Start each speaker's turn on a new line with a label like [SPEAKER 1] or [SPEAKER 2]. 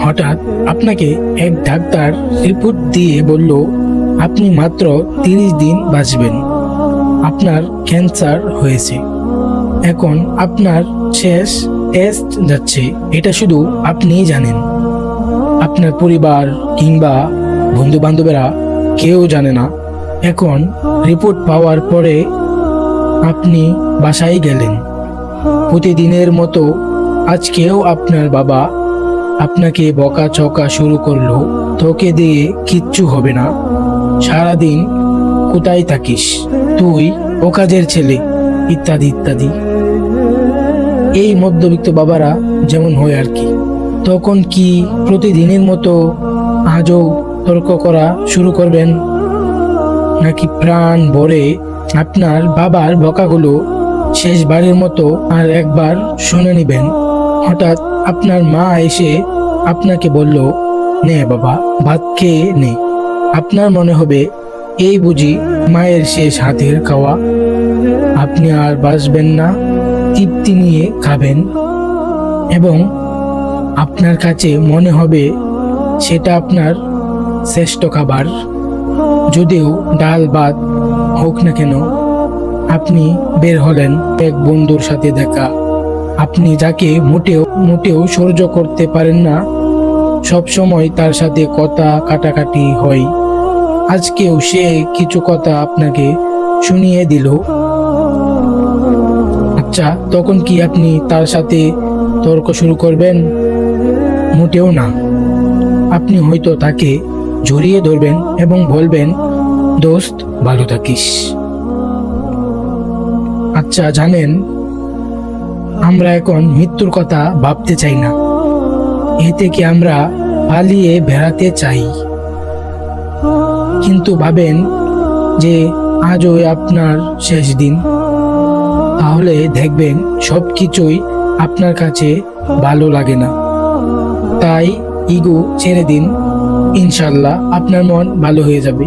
[SPEAKER 1] হঠাৎ আপনাকে এক ডাক্তার রিপোর্ট দিয়ে বলল, আপনি মাত্র 30 দিন বাঁচবেন, আপনার ক্যান্সার হয়েছে। এখন আপনার শেষ টেস্ট যাচ্ছে, এটা শুধু আপনিই জানেন, আপনার পরিবার কিংবা বন্ধু বান্ধবেরা কেউ জানে না। এখন রিপোর্ট পাওয়ার পরে আপনি বাসায় গেলেন। প্রতিদিনের মতো আজকেও আপনার বাবা আপনাকে বকাঝকা শুরু করলো, তোকে দিয়ে কিচ্ছু হবে না, সারাদিন কোথায় থাকিস তুই, অকাজের ছেলে, ইত্যাদি ইত্যাদি। এই মধ্যবিত্ত বাবারা যেমন হয় আর কি। তখন কি প্রতিদিনের মতো আজও তর্ক করা শুরু করবেন, নাকি প্রাণ ভরে আপনার বাবার বকাগুলো শেষবারের মতো আর একবার শুনে নেবেন? হঠাৎ আপনার মা এসে আপনাকে বলল, নে বাবা, ভাত খেয়ে নে। আপনার মনে হবে এই বুঝি মায়ের শেষ হাতের খাওয়া। আপনি আর বাঁচবেন না, তৃপ্তি নিয়ে খাবেন এবং আপনার কাছে মনে হবে সেটা আপনার শ্রেষ্ঠ খাবার। যদিও ডাল ভাত হোক না কেন, আপনি বের হলেন এক বন্ধুর সাথে দেখা, আপনি যাকে মোটেও সহ্য করতে পারেন না, সব সময় তার সাথে কথা কাটাকাটি হয়। আজকেও সে কিছু কথা আপনাকে শুনিয়ে দিল। আচ্ছা, তখন কি আপনি তার সাথে তর্ক শুরু করবেন? মোটেও না। আপনি হয়তো তাকে জড়িয়ে ধরবেন এবং বলবেন, দোস্ত ভালো থাকিস। আচ্ছা জানেন, আমরা এখন মৃত্যুর কথা ভাবতে চাই না, এ থেকে আমরা পালিয়ে বেড়াতে চাই। কিন্তু ভাবেন যে আজও আপনার শেষ দিন, তাহলে দেখবেন সবকিছুই আপনার কাছে ভালো লাগে না। তাই ইগো ছেড়ে দিন, ইনশাল্লাহ আপনার মন ভালো হয়ে যাবে।